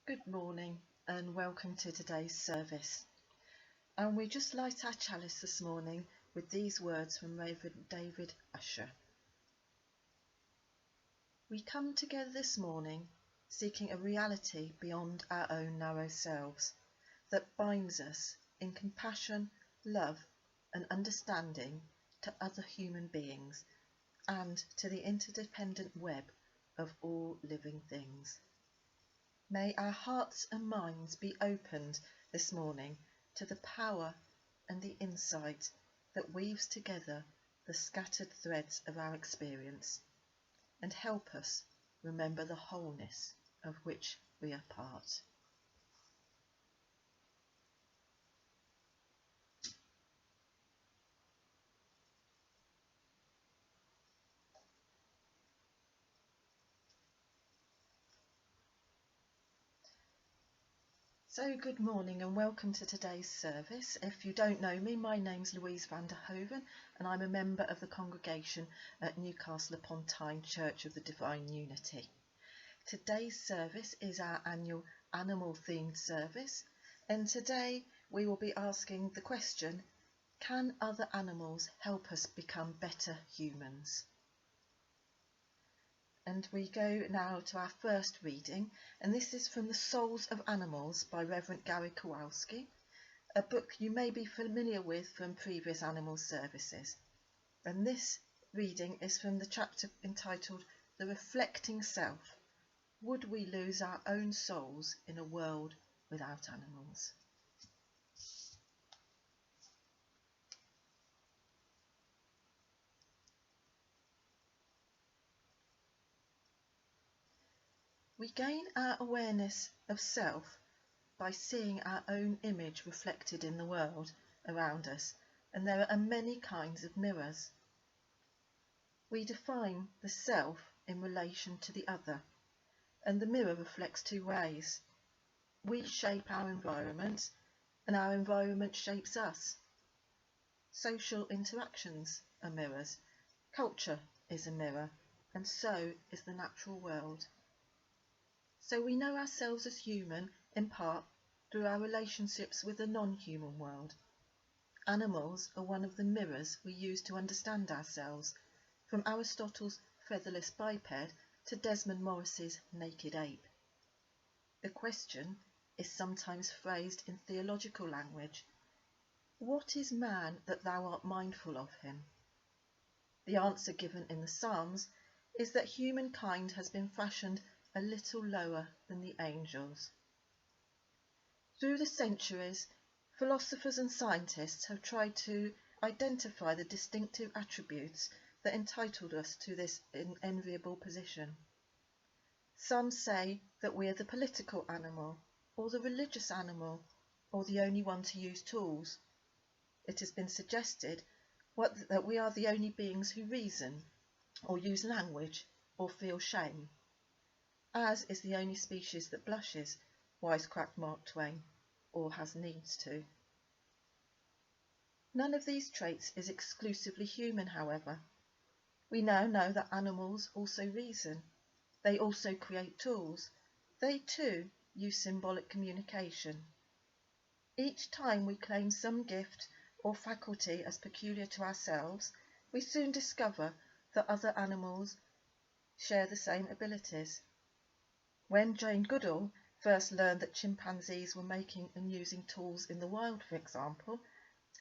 Good morning and welcome to today's service. And we just light our chalice this morning with these words from Reverend David Usher. We come together this morning seeking a reality beyond our own narrow selves that binds us in compassion, love and understanding to other human beings and to the interdependent web of all living things. May our hearts and minds be opened this morning to the power and the insight that weaves together the scattered threads of our experience and help us remember the wholeness of which we are part. So good morning and welcome to today's service. If you don't know me, my name's Louise van der Hoven and I'm a member of the congregation at Newcastle upon Tyne Church of the Divine Unity. Today's service is our annual animal themed service, and today we will be asking the question, can other animals help us become better humans? And we go now to our first reading, and this is from The Souls of Animals by Reverend Gary Kowalski, a book you may be familiar with from previous animal services. And this reading is from the chapter entitled The Reflecting Self. Would we lose our own souls in a world without animals? We gain our awareness of self by seeing our own image reflected in the world around us, and there are many kinds of mirrors. We define the self in relation to the other, and the mirror reflects two ways. We shape our environment, and our environment shapes us. Social interactions are mirrors, culture is a mirror, and so is the natural world. So we know ourselves as human in part through our relationships with the non-human world. Animals are one of the mirrors we use to understand ourselves, from Aristotle's featherless biped to Desmond Morris's naked ape. The question is sometimes phrased in theological language. What is man that thou art mindful of him? The answer given in the Psalms is that humankind has been fashioned a little lower than the angels. Through the centuries, philosophers and scientists have tried to identify the distinctive attributes that entitled us to this enviable position. Some say that we are the political animal, or the religious animal, or the only one to use tools. It has been suggested that we are the only beings who reason, or use language, or feel shame. As is the only species that blushes, wisecracked Mark Twain, or has needs to. None of these traits is exclusively human, however. We now know that animals also reason. They also create tools. They too use symbolic communication. Each time we claim some gift or faculty as peculiar to ourselves, we soon discover that other animals share the same abilities. When Jane Goodall first learned that chimpanzees were making and using tools in the wild, for example,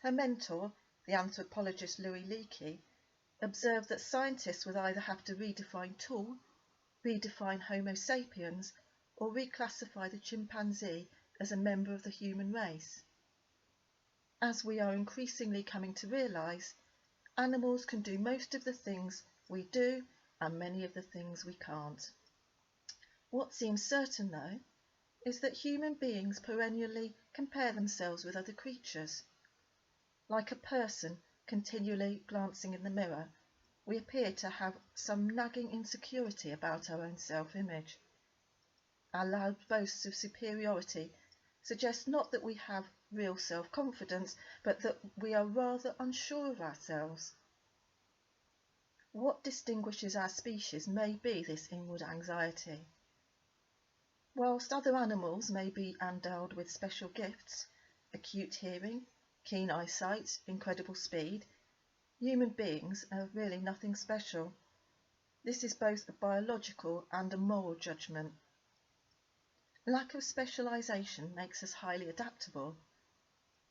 her mentor, the anthropologist Louis Leakey, observed that scientists would either have to redefine tool, redefine Homo sapiens, or reclassify the chimpanzee as a member of the human race. As we are increasingly coming to realise, animals can do most of the things we do and many of the things we can't. What seems certain, though, is that human beings perennially compare themselves with other creatures. Like a person continually glancing in the mirror, we appear to have some nagging insecurity about our own self-image. Our loud boasts of superiority suggest not that we have real self-confidence, but that we are rather unsure of ourselves. What distinguishes our species may be this inward anxiety. Whilst other animals may be endowed with special gifts, acute hearing, keen eyesight, incredible speed, human beings are really nothing special. This is both a biological and a moral judgment. Lack of specialisation makes us highly adaptable,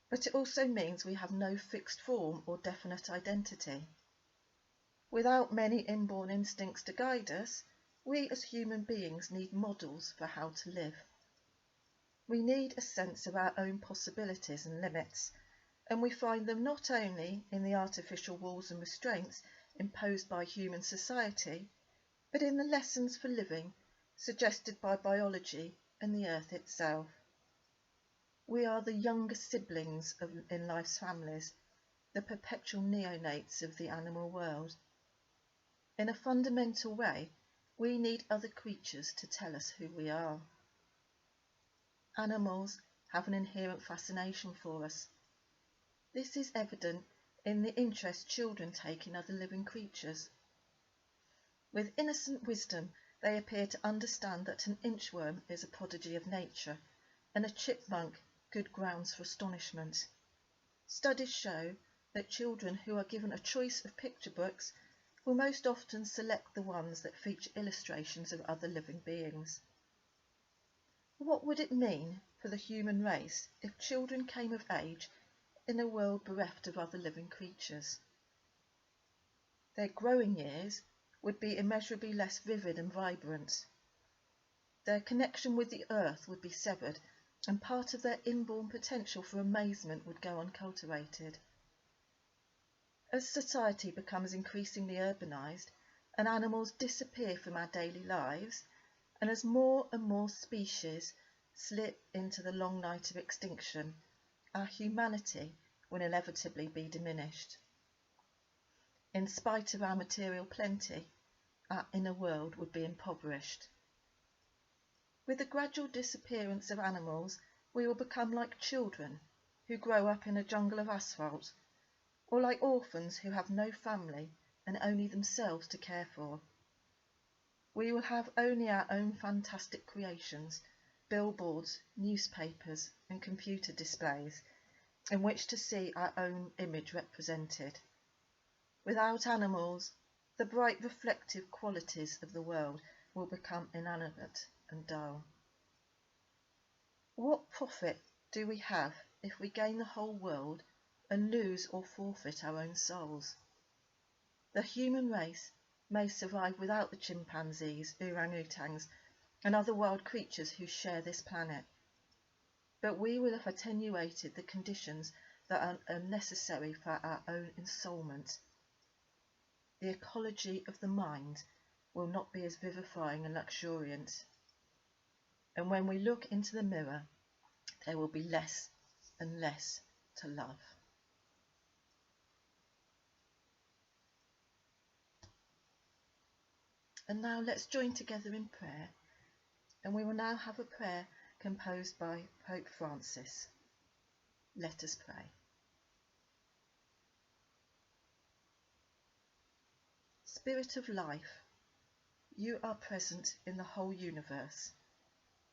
but it also means we have no fixed form or definite identity. Without many inborn instincts to guide us, we as human beings need models for how to live. We need a sense of our own possibilities and limits, and we find them not only in the artificial walls and restraints imposed by human society, but in the lessons for living suggested by biology and the earth itself. We are the younger siblings in life's families, the perpetual neonates of the animal world. In a fundamental way, we need other creatures to tell us who we are. Animals have an inherent fascination for us. This is evident in the interest children take in other living creatures. With innocent wisdom, they appear to understand that an inchworm is a prodigy of nature, and a chipmunk good grounds for astonishment. Studies show that children who are given a choice of picture books will most often select the ones that feature illustrations of other living beings. What would it mean for the human race if children came of age in a world bereft of other living creatures? Their growing years would be immeasurably less vivid and vibrant. Their connection with the earth would be severed, and part of their inborn potential for amazement would go uncultivated. As society becomes increasingly urbanised and animals disappear from our daily lives, and as more and more species slip into the long night of extinction, our humanity will inevitably be diminished. In spite of our material plenty, our inner world would be impoverished. With the gradual disappearance of animals, we will become like children who grow up in a jungle of asphalt, or like orphans who have no family and only themselves to care for. We will have only our own fantastic creations, billboards, newspapers and computer displays in which to see our own image represented. Without animals, the bright reflective qualities of the world will become inanimate and dull. What profit do we have if we gain the whole world and lose or forfeit our own souls? The human race may survive without the chimpanzees, orangutans, and other wild creatures who share this planet, but we will have attenuated the conditions that are necessary for our own ensoulment. The ecology of the mind will not be as vivifying and luxuriant, and when we look into the mirror, there will be less and less to love. And now let's join together in prayer, and we will now have a prayer composed by Pope Francis. Let us pray. Spirit of life, you are present in the whole universe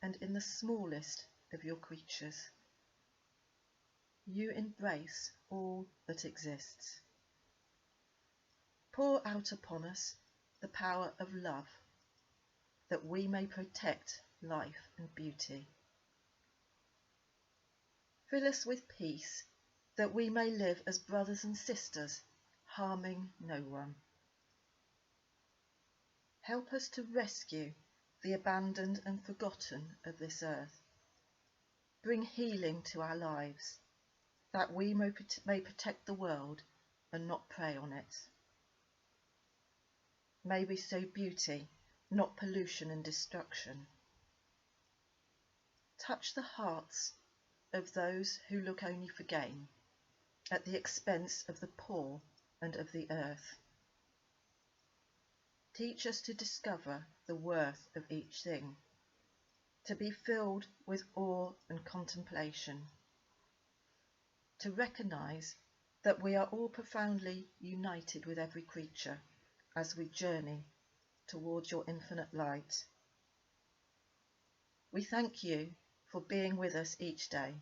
and in the smallest of your creatures. You embrace all that exists. Pour out upon us the power of love, that we may protect life and beauty. Fill us with peace, that we may live as brothers and sisters, harming no one. Help us to rescue the abandoned and forgotten of this earth. Bring healing to our lives, that we may protect the world and not prey on it. May we sow beauty, not pollution and destruction. Touch the hearts of those who look only for gain, at the expense of the poor and of the earth. Teach us to discover the worth of each thing, to be filled with awe and contemplation, to recognise that we are all profoundly united with every creature as we journey towards your infinite light. We thank you for being with us each day.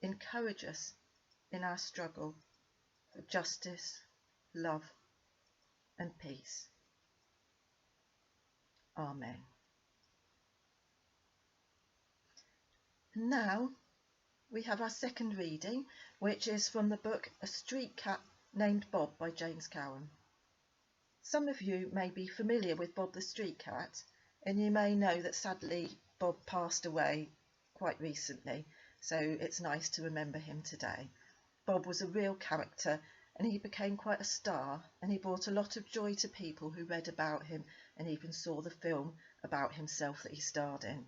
Encourage us in our struggle for justice, love, and peace. Amen. Now we have our second reading, which is from the book A Street Cat Named Bob by James Cowan. Some of you may be familiar with Bob the Street Cat, and you may know that sadly Bob passed away quite recently, so it's nice to remember him today. Bob was a real character, and he became quite a star, and he brought a lot of joy to people who read about him and even saw the film about himself that he starred in.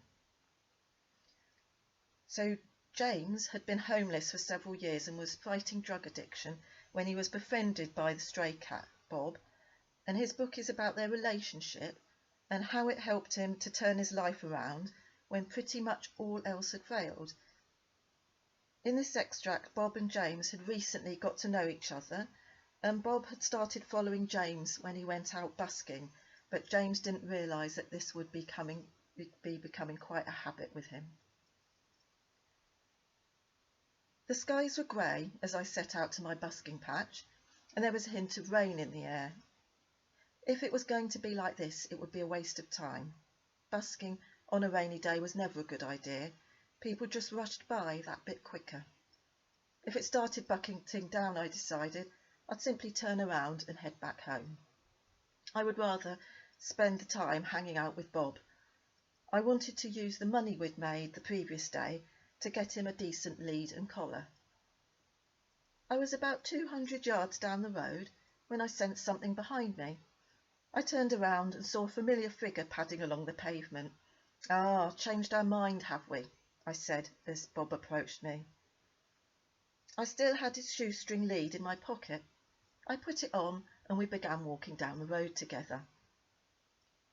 So James had been homeless for several years and was fighting drug addiction when he was befriended by the stray cat Bob, and his book is about their relationship and how it helped him to turn his life around when pretty much all else had failed. In this extract, Bob and James had recently got to know each other, and Bob had started following James when he went out busking, but James didn't realise that this would be becoming quite a habit with him. The skies were grey as I set out to my busking patch, and there was a hint of rain in the air. If it was going to be like this, it would be a waste of time. Busking on a rainy day was never a good idea. People just rushed by that bit quicker. If it started bucketing down, I decided, I'd simply turn around and head back home. I would rather spend the time hanging out with Bob. I wanted to use the money we'd made the previous day to get him a decent lead and collar. I was about 200 yards down the road when I sensed something behind me. I turned around and saw a familiar figure padding along the pavement. "Ah, changed our mind, have we?" I said as Bob approached me. I still had his shoestring lead in my pocket. I put it on and we began walking down the road together.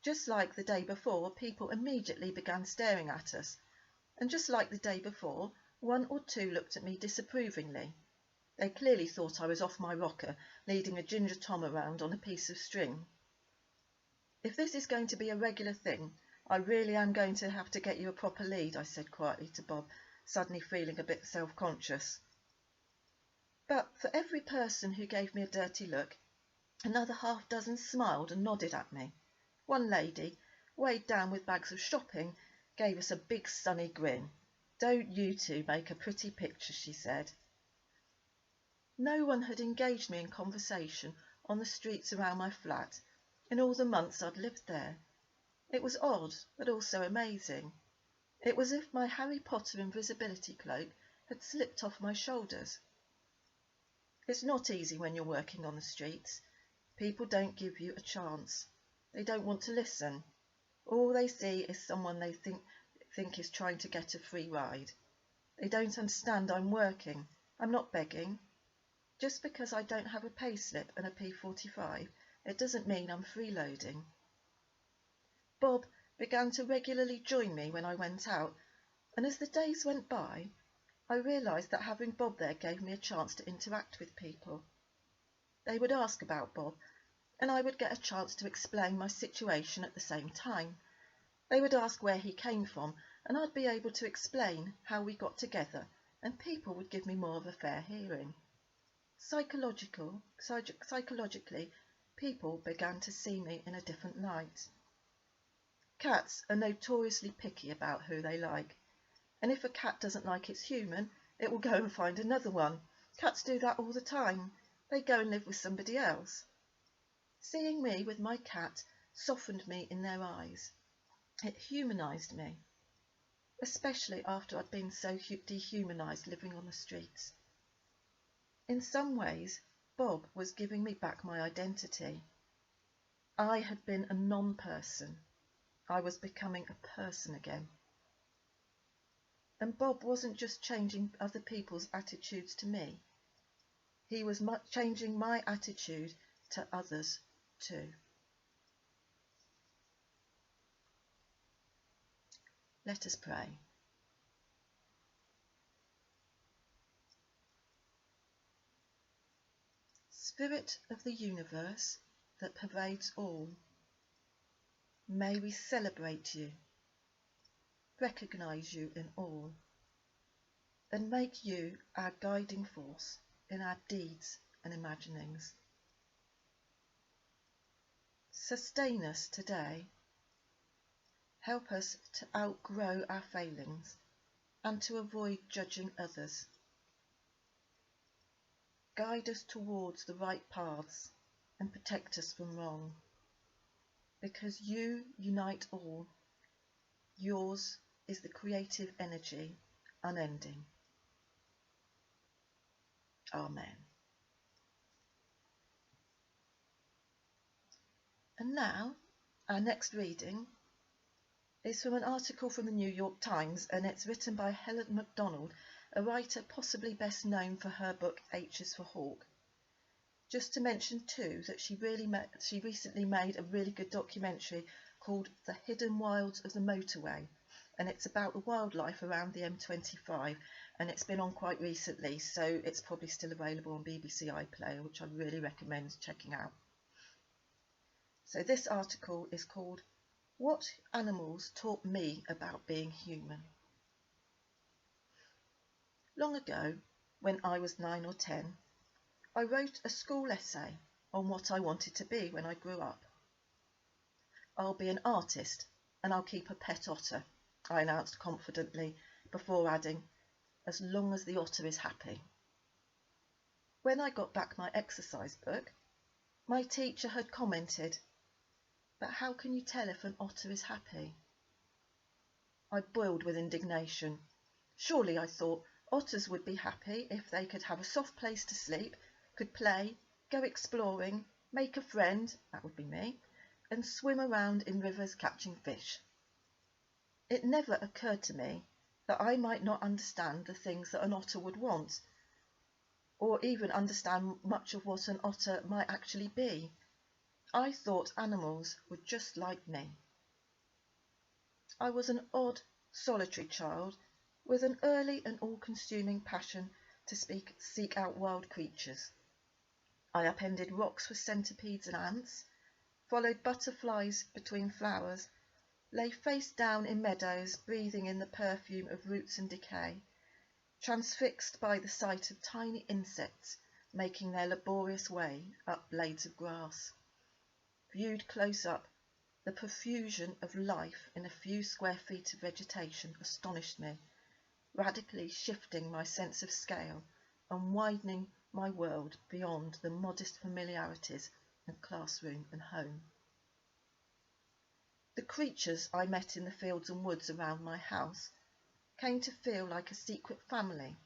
Just like the day before, people immediately began staring at us, and just like the day before, one or two looked at me disapprovingly. They clearly thought I was off my rocker, leading a ginger Tom around on a piece of string. "If this is going to be a regular thing, I really am going to have to get you a proper lead," I said quietly to Bob, suddenly feeling a bit self-conscious. But for every person who gave me a dirty look, another half-dozen smiled and nodded at me. One lady, weighed down with bags of shopping, gave us a big sunny grin. "Don't you two make a pretty picture," she said. No one had engaged me in conversation on the streets around my flat in all the months I'd lived there. It was odd, but also amazing. It was as if my Harry Potter invisibility cloak had slipped off my shoulders. It's not easy when you're working on the streets. People don't give you a chance. They don't want to listen. All they see is someone they think is trying to get a free ride. They don't understand I'm working. I'm not begging. Just because I don't have a payslip and a P45, it doesn't mean I'm freeloading. Bob began to regularly join me when I went out, and as the days went by, I realised that having Bob there gave me a chance to interact with people. They would ask about Bob, and I would get a chance to explain my situation at the same time. They would ask where he came from, and I'd be able to explain how we got together, and people would give me more of a fair hearing. Psychologically, people began to see me in a different light. Cats are notoriously picky about who they like, and if a cat doesn't like its human, it will go and find another one. Cats do that all the time. They go and live with somebody else. Seeing me with my cat softened me in their eyes. It humanised me, especially after I'd been so dehumanised living on the streets. In some ways, Bob was giving me back my identity. I had been a non-person. I was becoming a person again. And Bob wasn't just changing other people's attitudes to me. He was changing my attitude to others too. Let us pray. Spirit of the universe that pervades all, may we celebrate you. recognise you in all, and make you our guiding force in our deeds and imaginings. Sustain us today. Help us to outgrow our failings and to avoid judging others. Guide us towards the right paths and protect us from wrong. Because you unite all, yours is the creative energy unending. Amen. And now, our next reading is from an article from the New York Times, and it's written by Helen MacDonald, a writer possibly best known for her book H is for Hawk. Just to mention too that she recently made a really good documentary called The Hidden Wilds of the Motorway, and it's about the wildlife around the M25, and it's been on quite recently, so it's probably still available on BBC iPlayer, which I really recommend checking out. So this article is called What Animals Taught Me About Being Human. Long ago, when I was 9 or 10, I wrote a school essay on what I wanted to be when I grew up. I'll be an artist and I'll keep a pet otter, I announced confidently, before adding, as long as the otter is happy. When I got back my exercise book, my teacher had commented, "But how can you tell if an otter is happy?" I boiled with indignation. Surely, I thought, otters would be happy if they could have a soft place to sleep, could play, go exploring, make a friend, that would be me, and swim around in rivers catching fish. It never occurred to me that I might not understand the things that an otter would want, or even understand much of what an otter might actually be. I thought animals were just like me. I was an odd, solitary child with an early and all-consuming passion to seek out wild creatures. I upended rocks for centipedes and ants, followed butterflies between flowers, lay face down in meadows breathing in the perfume of roots and decay, transfixed by the sight of tiny insects making their laborious way up blades of grass. Viewed close up, the profusion of life in a few square feet of vegetation astonished me, radically shifting my sense of scale and widening my world beyond the modest familiarities of classroom and home. The creatures I met in the fields and woods around my house came to feel like a secret family,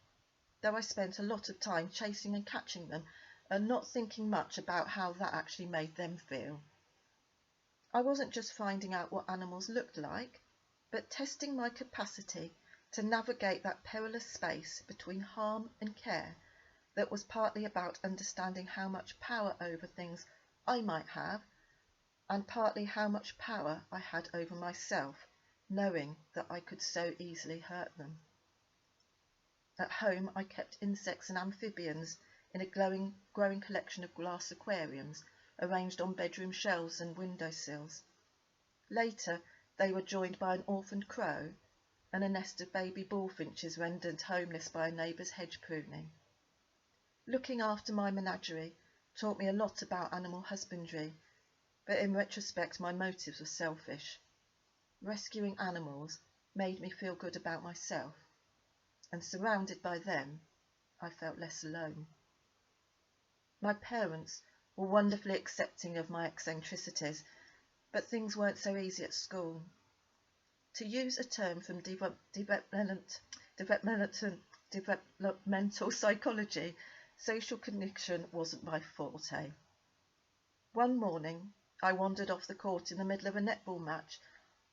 though I spent a lot of time chasing and catching them and not thinking much about how that actually made them feel. I wasn't just finding out what animals looked like, but testing my capacity to navigate that perilous space between harm and care that was partly about understanding how much power over things I might have, and partly how much power I had over myself, knowing that I could so easily hurt them. At home I kept insects and amphibians in a growing collection of glass aquariums arranged on bedroom shelves and windowsills. Later they were joined by an orphaned crow and a nest of baby bullfinches rendered homeless by a neighbour's hedge pruning. Looking after my menagerie taught me a lot about animal husbandry, but in retrospect my motives were selfish. Rescuing animals made me feel good about myself, and surrounded by them, I felt less alone. My parents were wonderfully accepting of my eccentricities, but things weren't so easy at school. To use a term from developmental psychology, social connection wasn't my forte. One morning, I wandered off the court in the middle of a netball match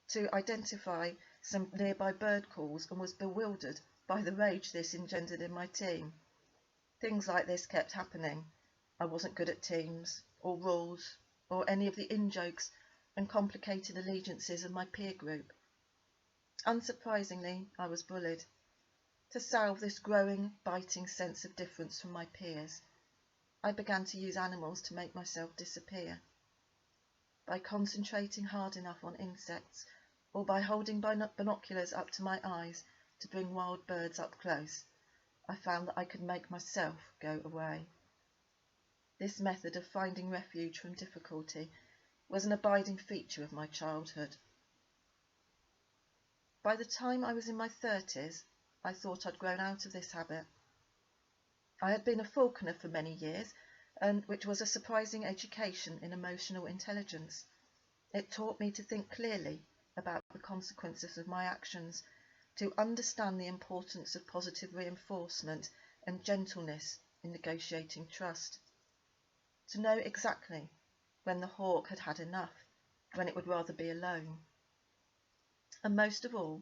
to identify some nearby bird calls and was bewildered by the rage this engendered in my team. Things like this kept happening. I wasn't good at teams, or rules, or any of the in-jokes and complicated allegiances of my peer group. Unsurprisingly, I was bullied. To salve this growing, biting sense of difference from my peers, I began to use animals to make myself disappear. By concentrating hard enough on insects, or by holding binoculars up to my eyes to bring wild birds up close, I found that I could make myself go away. This method of finding refuge from difficulty was an abiding feature of my childhood. By the time I was in my 30s, I thought I'd grown out of this habit. I had been a falconer for many years, which was a surprising education in emotional intelligence. It taught me to think clearly about the consequences of my actions, to understand the importance of positive reinforcement and gentleness in negotiating trust, to know exactly when the hawk had had enough, when it would rather be alone, and most of all,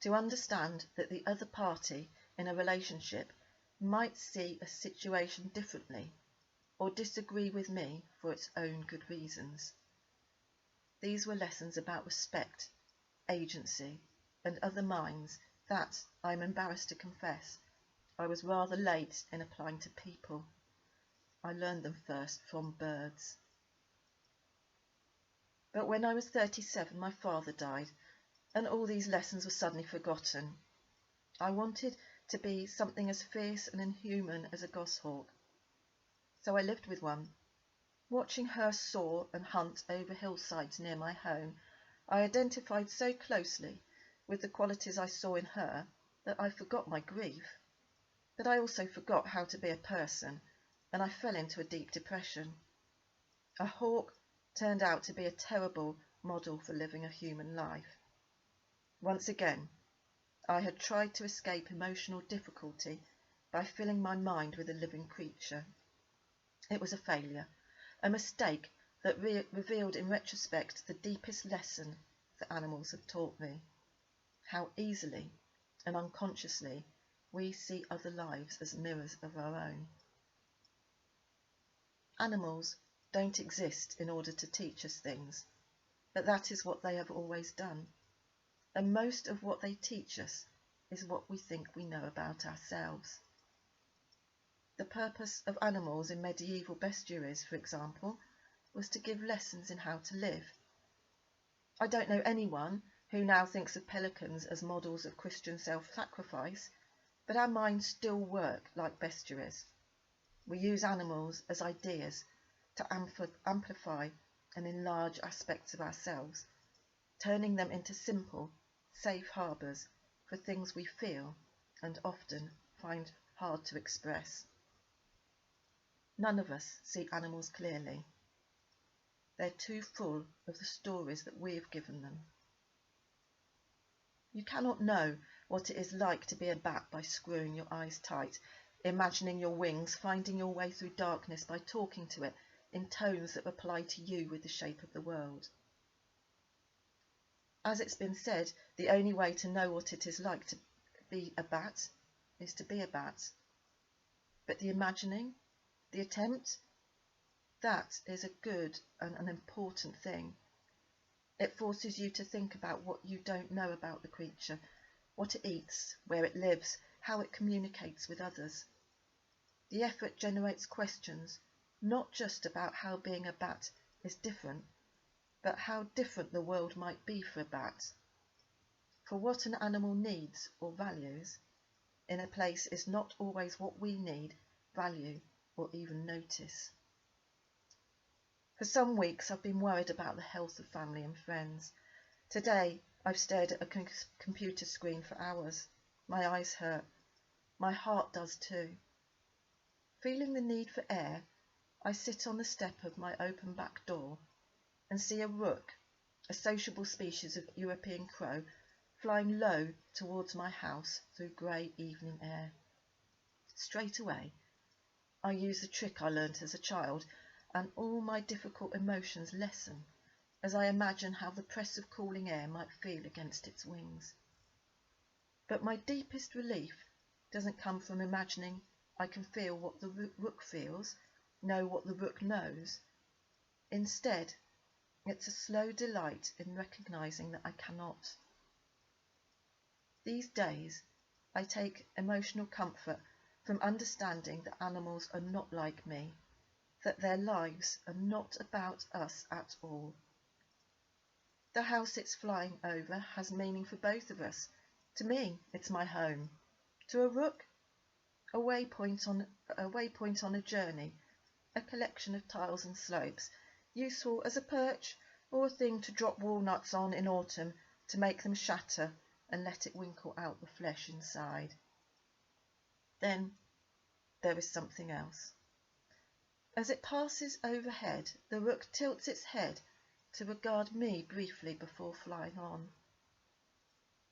to understand that the other party in a relationship might see a situation differently or disagree with me for its own good reasons. These were lessons about respect, agency, and other minds that, I am embarrassed to confess, I was rather late in applying to people. I learned them first from birds. But when I was 37, my father died, and all these lessons were suddenly forgotten. I wanted to be something as fierce and inhuman as a goshawk, so I lived with one. Watching her soar and hunt over hillsides near my home, I identified so closely with the qualities I saw in her that I forgot my grief. But I also forgot how to be a person, and I fell into a deep depression. A hawk turned out to be a terrible model for living a human life. Once again, I had tried to escape emotional difficulty by filling my mind with a living creature. It was a failure, a mistake that revealed in retrospect the deepest lesson that animals have taught me: how easily and unconsciously we see other lives as mirrors of our own. Animals don't exist in order to teach us things, but that is what they have always done, and most of what they teach us is what we think we know about ourselves. The purpose of animals in medieval bestiaries, for example, was to give lessons in how to live. I don't know anyone who now thinks of pelicans as models of Christian self-sacrifice, but our minds still work like bestiaries. We use animals as ideas to amplify and enlarge aspects of ourselves, turning them into simple, safe harbours for things we feel and often find hard to express. None of us see animals clearly. They're too full of the stories that we have given them. You cannot know what it is like to be a bat by screwing your eyes tight, imagining your wings, finding your way through darkness by talking to it in tones that apply to you with the shape of the world. As it's been said, the only way to know what it is like to be a bat is to be a bat. But the imagining, the attempt, that is a good and an important thing. It forces you to think about what you don't know about the creature, what it eats, where it lives, how it communicates with others. The effort generates questions, not just about how being a bat is different, but how different the world might be for a bat. For what an animal needs or values in a place is not always what we need, value, or even notice. For some weeks I've been worried about the health of family and friends. Today I've stared at a computer screen for hours. My eyes hurt. My heart does too. Feeling the need for air, I sit on the step of my open back door and see a rook, a sociable species of European crow, flying low towards my house through grey evening air. Straight away, I use the trick I learnt as a child, and all my difficult emotions lessen as I imagine how the press of cooling air might feel against its wings. But my deepest relief doesn't come from imagining I can feel what the rook feels, know what the rook knows. Instead, it's a slow delight in recognising that I cannot. These days, I take emotional comfort from understanding that animals are not like me, that their lives are not about us at all. The house it's flying over has meaning for both of us. To me, it's my home. To a rook, a waypoint on a journey, a collection of tiles and slopes, useful as a perch or a thing to drop walnuts on in autumn to make them shatter and let it winkle out the flesh inside. Then there is something else. As it passes overhead, the rook tilts its head to regard me briefly before flying on.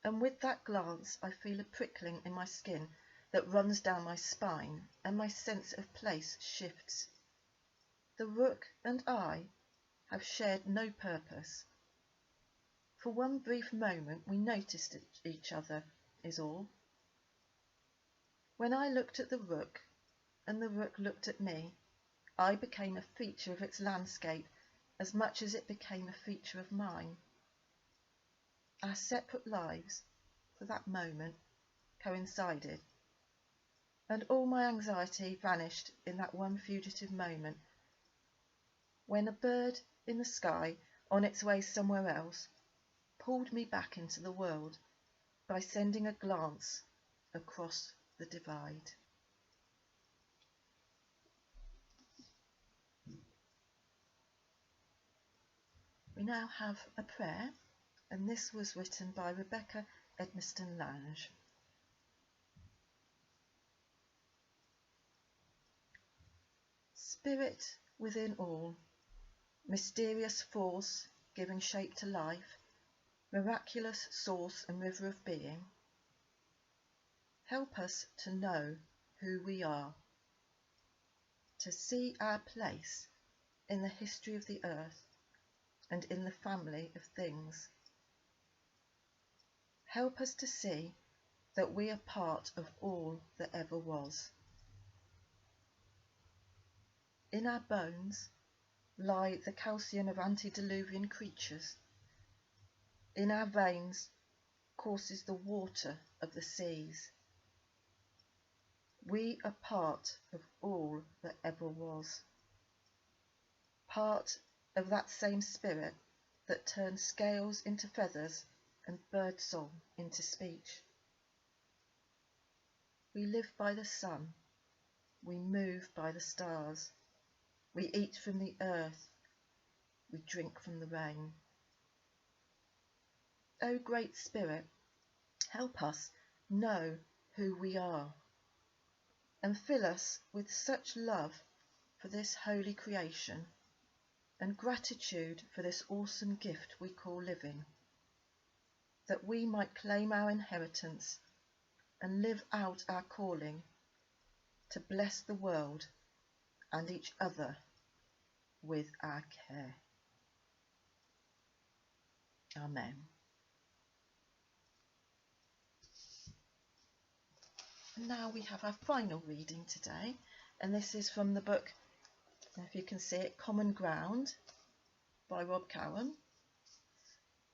And with that glance I feel a prickling in my skin that runs down my spine, and my sense of place shifts. The rook and I have shared no purpose. For one brief moment we noticed each other, is all. When I looked at the rook, and the rook looked at me, I became a feature of its landscape as much as it became a feature of mine. Our separate lives, for that moment, coincided, and all my anxiety vanished in that one fugitive moment, when a bird in the sky, on its way somewhere else, pulled me back into the world by sending a glance across the divide. We now have a prayer, and this was written by Rebecca Edmiston Lange. Spirit within all, mysterious force giving shape to life, miraculous source and river of being, help us to know who we are, to see our place in the history of the earth and in the family of things. Help us to see that we are part of all that ever was. In our bones lie the calcium of antediluvian creatures. In our veins courses the water of the seas. We are part of all that ever was. Part of that same spirit that turns scales into feathers and bird song into speech. We live by the sun, we move by the stars, we eat from the earth, we drink from the rain. O Great Spirit, help us know who we are, and fill us with such love for this holy creation, and gratitude for this awesome gift we call living, that we might claim our inheritance and live out our calling to bless the world and each other with our care. Amen. And now we have our final reading today, and this is from the book, if you can see it, Common Ground by Rob Cowan.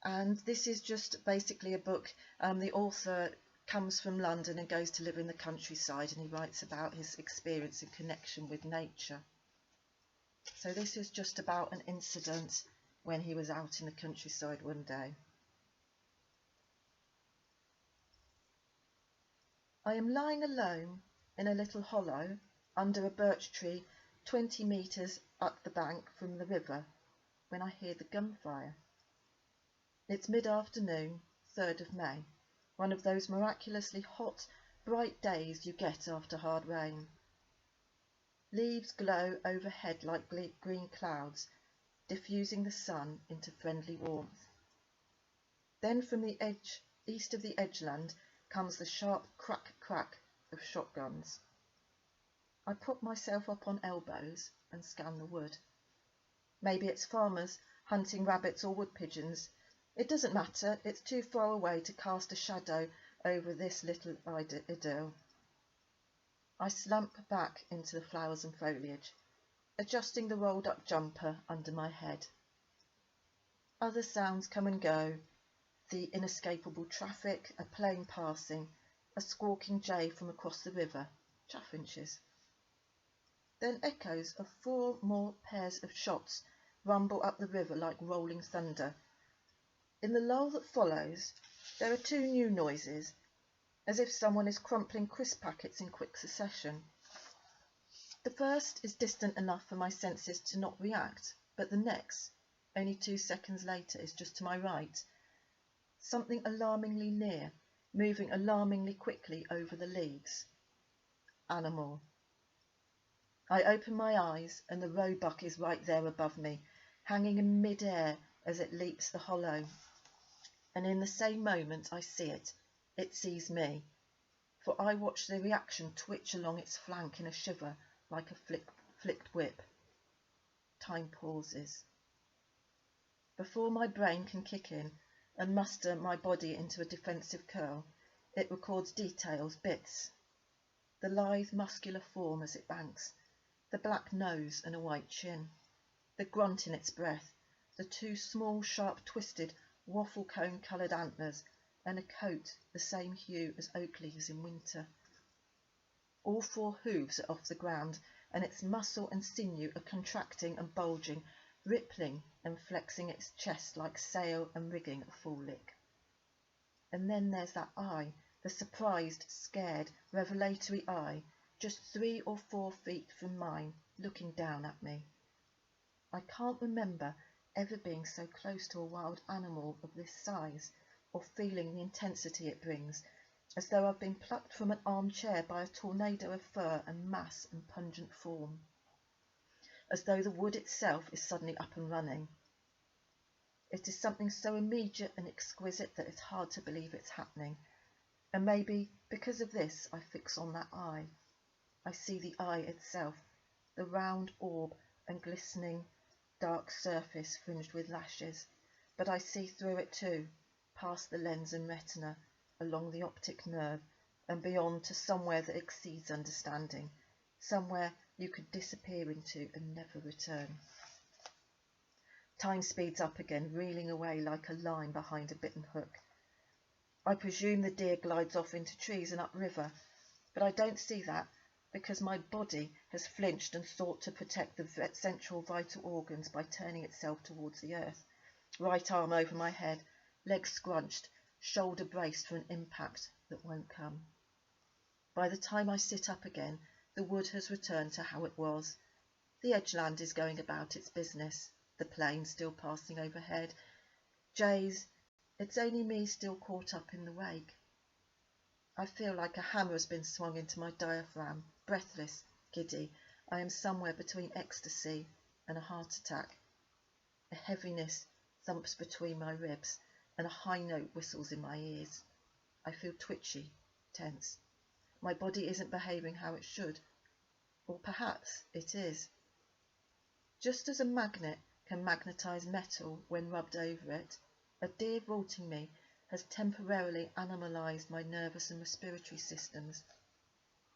And this is just basically a book. The author comes from London and goes to live in the countryside, and he writes about his experience and connection with nature. So this is just about an incident when he was out in the countryside one day. I am lying alone in a little hollow under a birch tree 20 metres up the bank from the river when I hear the gunfire. It's mid-afternoon, 3rd of May, one of those miraculously hot, bright days you get after hard rain. Leaves glow overhead like green clouds, diffusing the sun into friendly warmth. Then from the east of the edgeland comes the sharp crack-crack of shotguns. I prop myself up on elbows and scan the wood. Maybe it's farmers hunting rabbits or wood pigeons. It doesn't matter, it's too far away to cast a shadow over this little idyll. I slump back into the flowers and foliage, adjusting the rolled up jumper under my head. Other sounds come and go, the inescapable traffic, a plane passing, a squawking jay from across the river, chaffinches. Then echoes of 4 more pairs of shots rumble up the river like rolling thunder, In the lull that follows, there are two new noises, as if someone is crumpling crisp packets in quick succession. The first is distant enough for my senses to not react, but the next, only 2 seconds later, is just to my right. Something alarmingly near, moving alarmingly quickly over the leaves. Animal. I open my eyes and the roebuck is right there above me, hanging in mid-air as it leaps the hollow. And in the same moment I see it. It sees me, for I watch the reaction twitch along its flank in a shiver like a flicked whip. Time pauses. Before my brain can kick in and muster my body into a defensive curl, it records details, bits. The lithe muscular form as it banks, the black nose and a white chin, the grunt in its breath, the two small, sharp, twisted, waffle cone coloured antlers, and a coat the same hue as oak leaves in winter. All 4 hooves are off the ground, and its muscle and sinew are contracting and bulging, rippling and flexing its chest like sail and rigging at full lick. And then there's that eye, the surprised, scared, revelatory eye, just 3 or 4 feet from mine, looking down at me. I can't remember ever being so close to a wild animal of this size, or feeling the intensity it brings, as though I've been plucked from an armchair by a tornado of fur and mass and pungent form, as though the wood itself is suddenly up and running. It is something so immediate and exquisite that it's hard to believe it's happening, and maybe because of this I fix on that eye. I see the eye itself, the round orb and glistening dark surface fringed with lashes, but I see through it too, past the lens and retina, along the optic nerve, and beyond to somewhere that exceeds understanding, somewhere you could disappear into and never return. Time speeds up again, reeling away like a line behind a bitten hook. I presume the deer glides off into trees and upriver, but I don't see that, because my body has flinched and sought to protect the central vital organs by turning itself towards the earth, right arm over my head, legs scrunched, shoulder braced for an impact that won't come. By the time I sit up again, the wood has returned to how it was. The edgeland is going about its business, the plane still passing overhead. Jays, it's only me still caught up in the wake. I feel like a hammer has been swung into my diaphragm, breathless, giddy. I am somewhere between ecstasy and a heart attack. A heaviness thumps between my ribs, and a high note whistles in my ears. I feel twitchy, tense. My body isn't behaving how it should, or perhaps it is. Just as a magnet can magnetize metal when rubbed over it, a deer vaulting me has temporarily animalized my nervous and respiratory systems.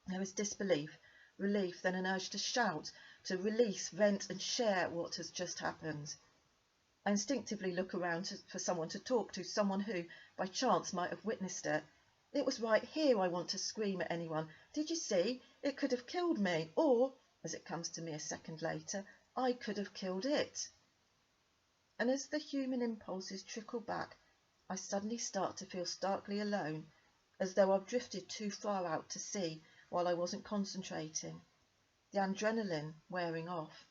There is disbelief, relief, then an urge to shout, to release, vent and share what has just happened. I instinctively look around for someone to talk to, someone who, by chance, might have witnessed it. It was right here I want to scream at anyone. Did you see? It could have killed me. Or, as it comes to me a second later, I could have killed it. And as the human impulses trickle back, I suddenly start to feel starkly alone, as though I've drifted too far out to sea while I wasn't concentrating. The adrenaline wearing off.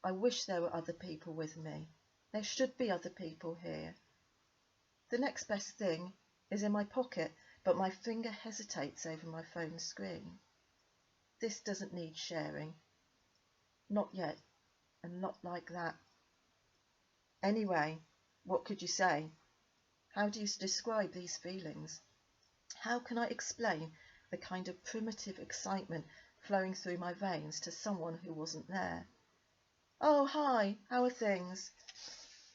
I wish there were other people with me. There should be other people here. The next best thing is in my pocket, but my finger hesitates over my phone screen. This doesn't need sharing. Not yet, and not like that. Anyway, what could you say? How do you describe these feelings? How can I explain the kind of primitive excitement flowing through my veins to someone who wasn't there? Oh, hi, how are things?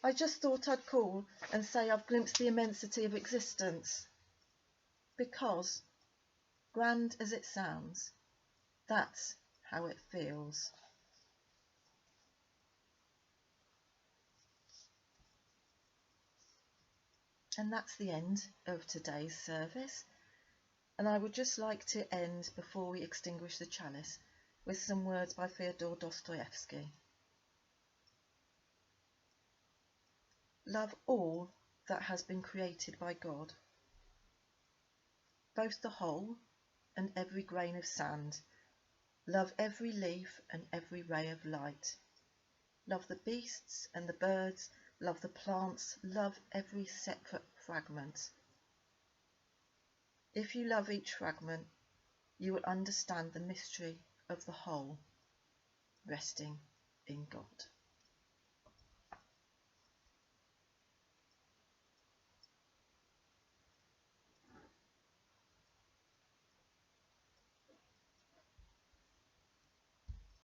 I just thought I'd call and say I've glimpsed the immensity of existence. Because, grand as it sounds, that's how it feels. And that's the end of today's service. And I would just like to end, before we extinguish the chalice, with some words by Fyodor Dostoevsky. Love all that has been created by God. Both the whole and every grain of sand. Love every leaf and every ray of light. Love the beasts and the birds, love the plants, love every separate fragment. If you love each fragment, you will understand the mystery of the whole, resting in God.